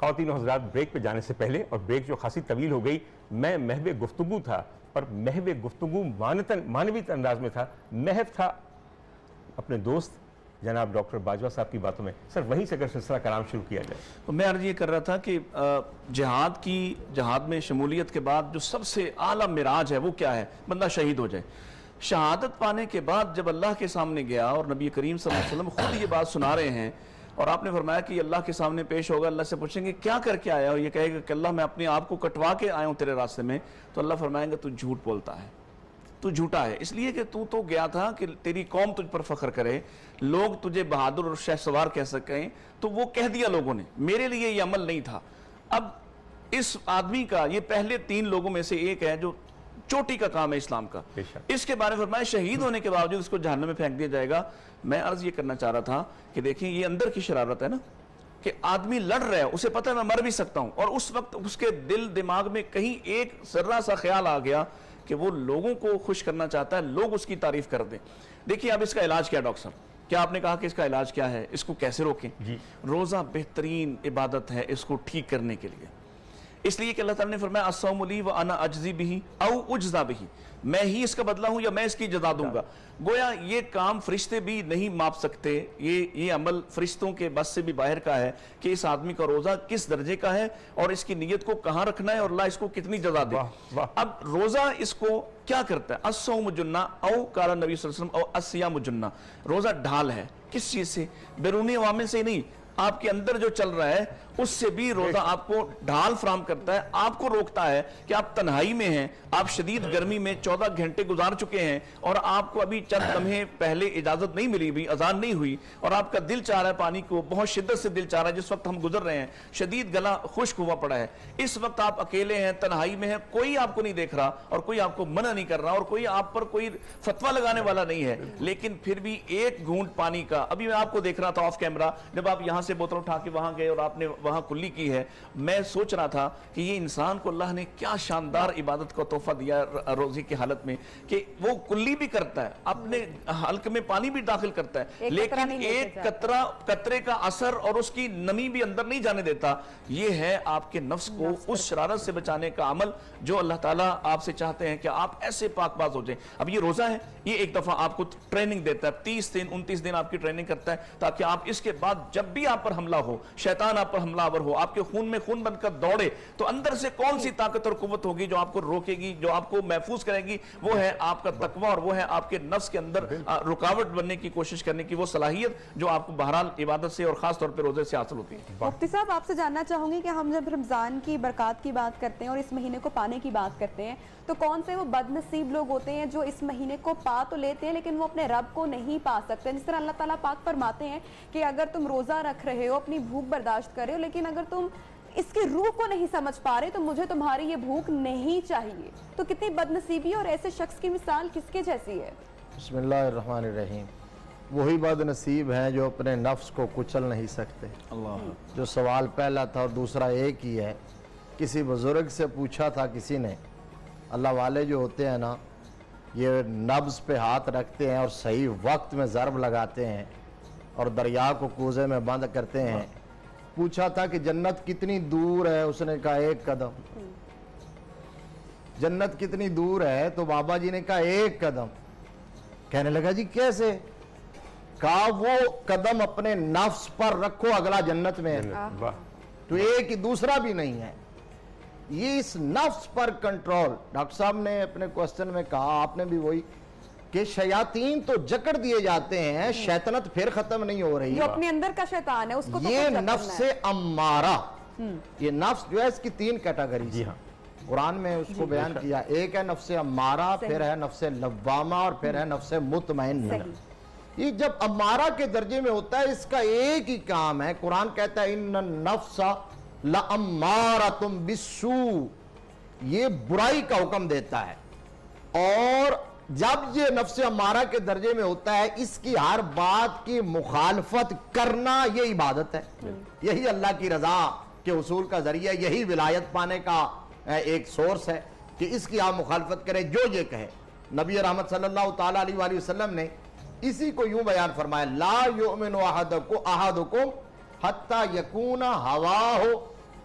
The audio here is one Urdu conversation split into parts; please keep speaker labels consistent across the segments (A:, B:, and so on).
A: خواتین و حضرات، بریک پہ جانے سے پہلے، اور بریک جو خاصی طویل ہو گئی، میں محو گفتگو تھا، اور محو گفتگو معنوی انداز میں تھا، محو تھا اپنے دوست جناب ڈاکٹر باجوہ صاحب کی باتوں میں. سر وہیں سے اگر سلسلہ کلام شروع کیا جائے.
B: میں عرض یہ کر رہا تھا کہ جہاد میں شمولیت کے بعد جو سب سے اعلیٰ معراج ہے وہ کیا ہے؟ بندہ شہید ہو جائے. شہادت پانے کے بعد جب اللہ کے سامنے گیا، اور نبی کریم صلی اللہ علیہ وسلم خود یہ بات سنا رہے ہیں، اور آپ نے فرمایا کہ اللہ کے سامنے پیش ہوگا، اللہ سے پوچھیں گے کیا کر کے آیا ہو؟ یہ کہے گا کہ اللہ میں اپنے آپ کو کٹوا کے آیا ہوں تیرے راستے میں. تو اللہ فرمائیں گا تو جھوٹ بولتا ہے، تو جھوٹا ہے، اس لیے کہ تو گیا تھا کہ تیری قوم تجھ پر فخر کرے، لوگ تجھے بہادر اور شہ سوار کہہ سکیں، تو وہ کہہ دیا لوگوں نے. میرے لیے یہ عمل نہیں تھا. اب اس آدمی کا یہ پہلے 3 لوگوں میں سے ایک ہے جو چوٹی کا کام ہے اسلام کا. اس کے بارے میں فرمایا شہید ہونے کے باوجود اس کو جہنم میں پھینک دیا جائے گا. میں عرض یہ کرنا چاہ رہا تھا کہ دیکھیں یہ اندر کی شرارت ہے نا، کہ آدمی لڑ رہا ہے، اسے پتہ ہے میں مر بھی سکتا ہوں، اور اس وقت اس کے دل دماغ میں کہیں ایک ذرہ سا خیال آ گیا کہ وہ لوگوں کو خوش کرنا چاہتا ہے، لوگ اس کی تعریف کر دیں. دیکھیے اب اس کا علاج کیا ڈاکٹر صاحب؟ کیا آپ نے کہا کہ اس کا علاج کیا ہے، اس کو کیسے روکیں؟ روزہ بہترین عبادت ہے اس کو ٹھیک کرنے کے لیے، اس لیے کہ اللہ تعالیٰ نے فرمایا الصوم لی وانا اجزی بہ او اجزا بہ، میں ہی اس کا بدلہ ہوں یا میں اس کی جزا دوں گا. گویا یہ کام فرشتے بھی نہیں ماپ سکتے، یہ عمل فرشتوں کے بس سے بھی باہر کا ہے کہ اس آدمی کا روزہ کس درجے کا ہے اور اس کی نیت کو کہاں رکھنا ہے اور اللہ اس کو کتنی جزا دے. اب روزہ اس کو کیا کرتا ہے؟ الصوم جنہ او قال نبی صلی اللہ علیہ وسلم او الصیام جنہ. روزہ ڈھال ہے. کس چیز سے؟ بیرونی عوامل سے نہیں، آپ کے اندر جو چل رہا ہے اس سے بھی روزہ آپ کو ڈھال فراہم کرتا ہے، آپ کو روکتا ہے کہ آپ تنہائی میں ہیں، آپ شدید گرمی میں 14 گھنٹے گزار چکے ہیں، اور آپ کو ابھی چند لمحے پہلے اجازت نہیں ملی، بھی اذان نہیں ہوئی، اور آپ کا دل چاہ رہا ہے پانی کو، بہت شدت سے دل چاہ رہا ہے. جس وقت ہم گزر رہے ہیں شدید گلا خشک ہوا پڑا ہے، اس وقت آپ اکیلے ہیں، تنہائی میں ہیں، کوئی آپ کو نہیں دیکھ رہا اور کوئی آپ کو منع نہیں کر رہا اور کوئی آپ پر کوئی فتویٰ لگانے والا نہیں ہے، لیکن پھر بھی ایک گھونٹ پانی کا، ابھی میں آپ کو دیکھ رہا تھا آف کیمرہ، جب آپ یہاں سے بوتل اٹھا کے وہاں گئے اور آپ نے وہاں کلی کی ہے، میں سوچ رہا تھا کہ یہ انسان کو اللہ نے کیا شاندار عبادت کا تحفہ دیا روزے کی حالت میں کہ وہ کلی بھی کرتا ہے، اپنے حلق میں پانی بھی داخل کرتا ہے، لیکن ایک قطرے کا اثر اور اس کی نمی بھی اندر نہیں جانے دیتا. یہ ہے آپ کے نفس کو اس شرارت سے بچانے کا عمل جو اللہ تعالیٰ آپ سے چاہتے ہیں کہ آپ ایسے پاک باز ہو جائیں. اب یہ روزہ ہے، یہ ایک دفعہ آپ کو ٹریننگ دیتا ہے، 30 دن 29 دن آپ کی ٹریننگ کرتا ہے تاکہ آپ اس کے بعد جب بھی آپ پر حملہ ہو، شیطان آپ پر حملہ آور ہو، آپ کے خون میں خون بن کر دوڑے، تو اندر سے کون سی طاقت اور قوت ہوگی جو آپ کو روکے گی، جو آپ کو محفوظ کرے گی؟ وہ ہے آپ کا تقویٰ، اور وہ ہے آپ کے نفس کے اندر رکاوٹ بننے کی کوشش کرنے کی وہ صلاحیت جو آپ کو بہرحال عبادت سے اور خاص طور پہ روزے سے حاصل ہوتی ہے.
C: مفتی صاحب آپ سے جاننا چاہوں گی کہ ہم جب رمضان کی برکات کی بات کرتے ہیں اور اس مہینے کو پانے کی بات کرتے ہیں تو کون سے وہ بد نصیب لوگ ہوتے ہیں جو اس مہینے کو پا تو لیتے ہیں لیکن وہ اپنے رب کو نہیں پا سکتے؟ جس طرح اللہ تعالیٰ پاک فرماتے ہیں کہ اگر تم روزہ رکھ رہے ہو، اپنی بھوک برداشت کر رہے ہو، لیکن اگر تم اس کی روح کو نہیں سمجھ پا رہے تو مجھے تمہاری یہ بھوک نہیں چاہیے. تو کتنی بد نصیبی اور ایسے شخص کی مثال کس کے جیسی ہے؟
D: بسم اللہ الرحمن الرحیم. وہی بد نصیب ہیں جو اپنے نفس کو کچل نہیں سکتے. جو سوال پہلا تھا اور دوسرا ایک ہی ہے. کسی بزرگ سے پوچھا تھا کسی نے، اللہ والے جو ہوتے ہیں نا یہ نبض پہ ہاتھ رکھتے ہیں اور صحیح وقت میں ضرب لگاتے ہیں اور دریا کو کوزے میں بند کرتے ہیں. پوچھا تھا کہ جنت کتنی دور ہے، اس نے کہا 1 قدم. جنت کتنی دور ہے تو بابا جی نے کہا 1 قدم. کہنے لگا جی کیسے؟ کہا وہ قدم اپنے نفس پر رکھو اگلا جنت میں ہے. تو ایک ہی، دوسرا بھی نہیں ہے. یہ اس نفس پر کنٹرول. ڈاکٹر صاحب نے اپنے کوسچن میں کہا، آپ نے بھی وہی، کہ شیاطین تو جکڑ دیے جاتے ہیں، شیطنت پھر ختم نہیں ہو رہی.
C: جو اپنے اندر کا شیطان ہے اس کو
D: یہ نفس امارہ، یہ نفس جو ہے اس کی 3 کیٹیگری قرآن میں اس کو بیان کیا. ایک ہے نفس امارہ، پھر ہے نفس لوامہ، اور پھر ہے نفس مطمئنہ. یہ جب امارہ کے درجے میں ہوتا ہے اس کا ایک ہی کام ہے. قرآن کہتا ہے ان النفس لامارۃ بالسوء، یہ برائی کا حکم دیتا ہے. اور جب یہ نفس امارہ کے درجے میں ہوتا ہے اس کی ہر بات کی مخالفت کرنا یہ عبادت ہے. یہی اللہ کی رضا کے حصول کا ذریعہ، یہی ولایت پانے کا ایک سورس ہے کہ اس کی آپ مخالفت کریں جو یہ کہے. نبی رحمت صلی اللہ تعالیٰ علیہ وآلہ وسلم نے اسی کو یوں بیان فرمایا، لا یؤمن احدکم حتی یکون ہواہ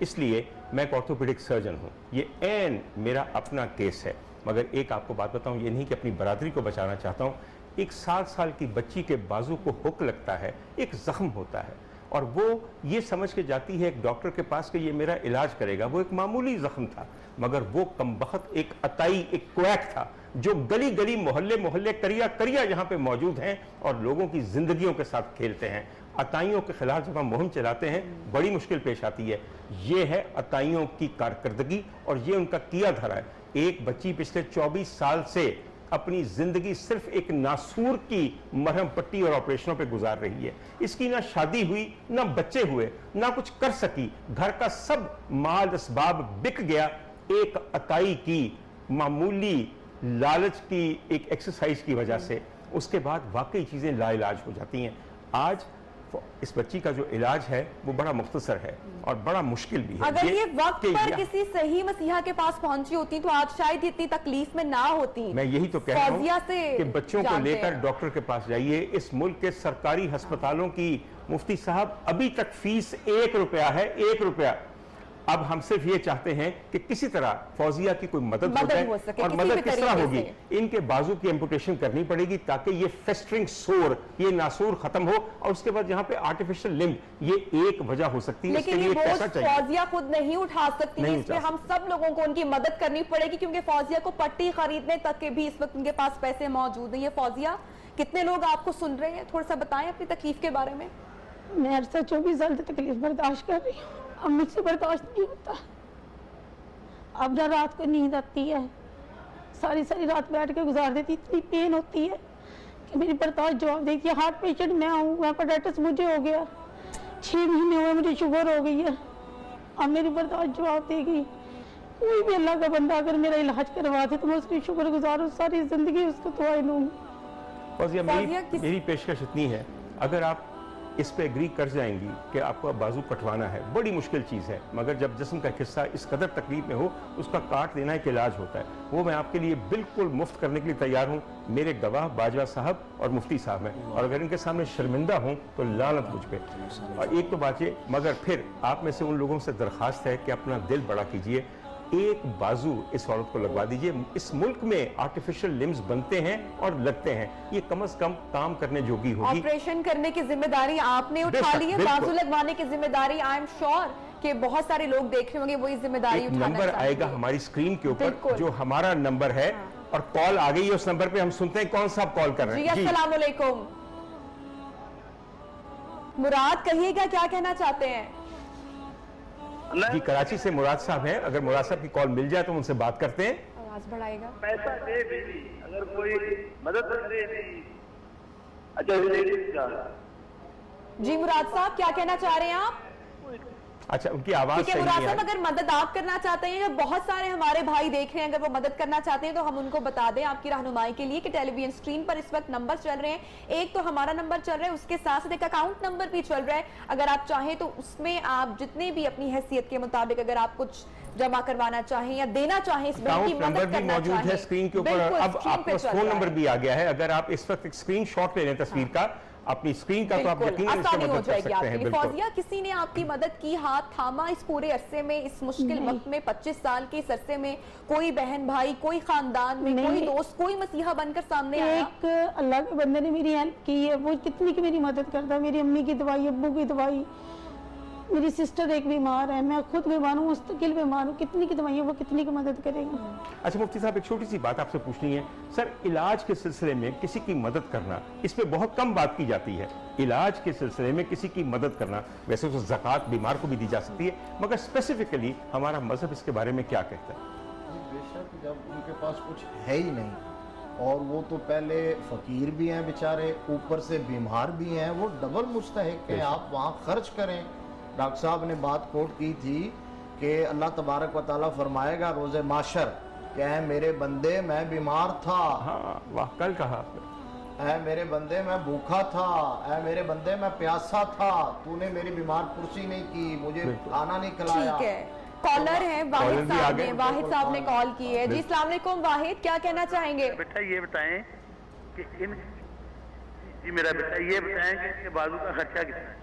A: اس لیے میں ایک آرتھوپیڈک سرجن ہوں, یہ عین میرا اپنا کیس ہے. مگر ایک آپ کو بات بتاؤں, یہ نہیں کہ اپنی برادری کو بچانا چاہتا ہوں, ایک 7 سال کی بچی کے بازو کو ہک لگتا ہے, ایک زخم ہوتا ہے, اور وہ یہ سمجھ کے جاتی ہے ایک ڈاکٹر کے پاس کہ یہ میرا علاج کرے گا. وہ ایک معمولی زخم تھا, مگر وہ کمبخت ایک عطائی, ایک کویک تھا جو گلی گلی محلے محلے کریا کریا یہاں پہ موجود ہیں اور لوگوں کی زندگیوں کے ساتھ کھیلتے ہیں. عطائیوں کے خلاف جب ہم مہم چلاتے ہیں بڑی مشکل پیش آتی ہے. یہ ہے عطائیوں کی کارکردگی اور یہ ان کا کیا دھرا ہے. ایک بچی پچھلے 24 سال سے اپنی زندگی صرف ایک ناسور کی مرہم پٹی اور آپریشنوں پہ گزار رہی ہے. اس کی نہ شادی ہوئی, نہ بچے ہوئے, نہ کچھ کر سکی, گھر کا سب مال اسباب بک گیا ایک عطائی کی معمولی لالچ کی ایک ایکسرسائز کی وجہ سے. اس کے بعد واقعی چیزیں لا علاج ہو جاتی ہیں. آج اس بچی کا جو علاج ہے وہ بڑا مختصر ہے اور بڑا مشکل بھی ہے.
C: اگر یہ وقت پر کسی صحیح مسیحا کے پاس پہنچی ہوتی تو آج شاید اتنی تکلیف میں نہ ہوتی.
A: میں یہی تو کہہ رہا ہوں کہ بچوں کو لے کر ڈاکٹر کے پاس جائیے. اس ملک کے سرکاری ہسپتالوں کی مفتی صاحب ابھی تک فیس 1 روپیہ ہے, 1 روپیہ. اب ہم صرف یہ چاہتے ہیں کہ کسی طرح فوزیہ کی کوئی مدد ہو جائے. اور مدد کس طرح ہوگی؟ ان کے بازو کی ایمپوٹیشن کرنی پڑے گی تاکہ یہ فیسٹرنگ سور, یہ ناسور ختم ہو, اور اس کے بعد یہاں پہ آرٹیفیشل لمب, یہ ایک وجہ ہو سکتی ہے.
C: لیکن یہ بوجھ فوزیہ خود نہیں اٹھا سکتی, اس پہ ہم سب لوگوں کو ان کی مدد کرنی پڑے گی, کیونکہ فوزیہ کو پٹی خریدنے تک کے بھی اس وقت ان کے پاس پیسے موجود ہیں. یہ فوزیہ, کتنے لوگ آپ کو سن رہے ہیں, تھوڑا سا بتائیں اپنی تکلیف کے بارے میں.
E: میں عرصہ 24 سال سے تکلیف برداشت کر رہی ہوں, اب مجھ سے برداشت نہیں ہوتا. اب نہ رات کو نیند آتی ہے, ساری رات بیٹھ کے گزار دیتی, اتنی پین ہوتی ہے کہ میری برداشت جواب دیتی ہے. ہارٹ پیشنٹ میں ہوں, ہیپاٹائٹس مجھے ہو گیا, 6 مہینے ہوئے مجھے شوگر ہو گئی ہے. اب میری برداشت جواب دے گی. کوئی بھی اللہ کا بندہ اگر میرا علاج کروا دے تو میں اس کی شکر گزار ہوں, ساری زندگی اس کو دعائیں دوں گی.
A: فوزیہ میری پیشکش اتنی ہے, اگر آپ اس پہ ایگری کر جائیں گی کہ آپ کو بازو کٹوانا ہے, بڑی مشکل چیز ہے, مگر جب جسم کا حصہ اس قدر تکلیف میں ہو اس کا کاٹ دینا ایک علاج ہوتا ہے, وہ میں آپ کے لیے بالکل مفت کرنے کے لیے تیار ہوں. میرے گواہ باجوہ صاحب اور مفتی صاحب ہیں, اور اگر ان کے سامنے شرمندہ ہوں تو لعنت مجھ پہ. اور ایک تو بات یہ, مگر پھر آپ میں سے ان لوگوں سے درخواست ہے کہ اپنا دل بڑا کیجئے, ایک بازو اس عورت کو لگوا دیجئے. اس ملک میں آرٹیفیشل لمز بنتے ہیں اور لگتے ہیں, یہ کم از کم کام کرنے جوگی ہوگی.
C: آپریشن کرنے کی ذمہ داری آپ نے اٹھا لی ہے, بازو لگوانے کی ذمہ داری آئی ایم شور کہ بہت سارے لوگ دیکھ رہے ہوں گے وہی ذمہ داری اٹھانا چاہتے ہیں.
A: نمبر آئے گا ہماری اسکرین کے اوپر جو ہمارا نمبر ہے, اور کال آ گئی ہے اس نمبر پہ. ہم سنتے ہیں کون صاحب کال کر رہے ہیں.
C: جی السلام علیکم. مراد کہیے گا, کیا کہنا چاہتے ہیں؟
A: جی کراچی سے مراد صاحب ہیں, اگر مراد صاحب کی کال مل جائے تو ان سے بات کرتے ہیں.
C: آواز بڑھائے گا.
F: پیسہ دے بھی اگر کوئی مدد کرے بھی. اچھا
C: جی مراد صاحب کیا کہنا چاہ رہے ہیں آپ؟
A: اچھا ان کی آواز صحیح
C: مراد
A: ہے.
C: صاحب اگر مدد آپ کرنا چاہتے ہیں, بہت سارے ہمارے بھائی دیکھ رہے ہیں, اگر وہ مدد کرنا چاہتے ہیں تو ہم ان کو بتا دیں آپ کی رہنمائی کے لیے کہ ٹیلی ویژن اسکرین پر اس وقت نمبر چل رہے ہیں. ایک تو ہمارا نمبر چل رہا ہے, اس کے ساتھ ساتھ ایک اکاؤنٹ نمبر بھی چل رہا ہے. اگر آپ چاہیں تو اس میں آپ جتنے بھی اپنی حیثیت کے مطابق اگر آپ کچھ جمع کروانا چاہیں یا دینا چاہیں, اس بہن کی مدد کرنا چاہیں,
A: موجود ہے اسکرین کے اوپر. اب آپ کا فون نمبر بھی آ گیا ہے, اگر آپ اس وقت ایک اسکرین شاٹ لے لیں تصویر کا اپنی اسکرین کا, تو آپ یقیناً اس سے مدد کر سکتے ہیں.
C: فوزیہ کسی نے آپ کی مدد کی, ہاتھ تھاما اس پورے عرصے میں, اس مشکل وقت میں, 25 سال کے اس عرصے میں, کوئی بہن بھائی, کوئی خاندان میں, کوئی دوست, کوئی مسیحا بن کر سامنے آیا؟
E: ایک اللہ کے بندے نے میری ہیلپ کی ہے, وہ کتنی کی میری مدد کرتا ہے. میری امی کی دوائی, ابو کی دوائی, میری سسٹر ایک بیمار ہے, میں خود بیمار ہوں, مستقل بیمار ہوں, کتنی کی دوائیاں, وہ کتنی کی مدد کرے گا.
A: اچھا مفتی صاحب ایک چھوٹی سی بات آپ سے پوچھنی ہے. سر علاج کے سلسلے میں کسی کی مدد کرنا, اس پہ بہت کم بات کی جاتی ہے. علاج کے سلسلے میں کسی کی مدد کرنا, ویسے تو زکوٰۃ بیمار کو بھی دی جا سکتی ہے, مگر اسپیسیفکلی ہمارا مذہب اس کے بارے میں کیا کہتا ہے؟
D: بے شک جب ان کے پاس کچھ ہے ہی نہیں, اور وہ تو پہلے فقیر بھی ہیں بیچارے, اوپر سے بیمار بھی ہیں, وہ ڈبل مستحق ہیں. آپ وہاں خرچ کریں. ڈاکٹر صاحب نے بات کوٹ کی تھی کہ اللہ تبارک و تعالیٰ فرمائے گا روز محشر کہ اے میرے بندے میں بیمار تھا.
A: ہاں واہ, کل کہا.
D: اے میرے بندے میں بھوکا تھا, اے میرے بندے میں پیاسا تھا, تو نے میری بیمار پرسی نہیں کی, مجھے کھانا نہیں کھلایا.
C: ٹھیک ہے, کالر ہیں واحد صاحب نے, واحد صاحب نے کال کی ہے. جی السلام علیکم واحد, کیا کہنا چاہیں گے؟
F: بیٹا یہ بتائیں کہ جی میرا بیٹا یہ بتائیں کہ اس کے بازو کا خرچہ کتنا ہے؟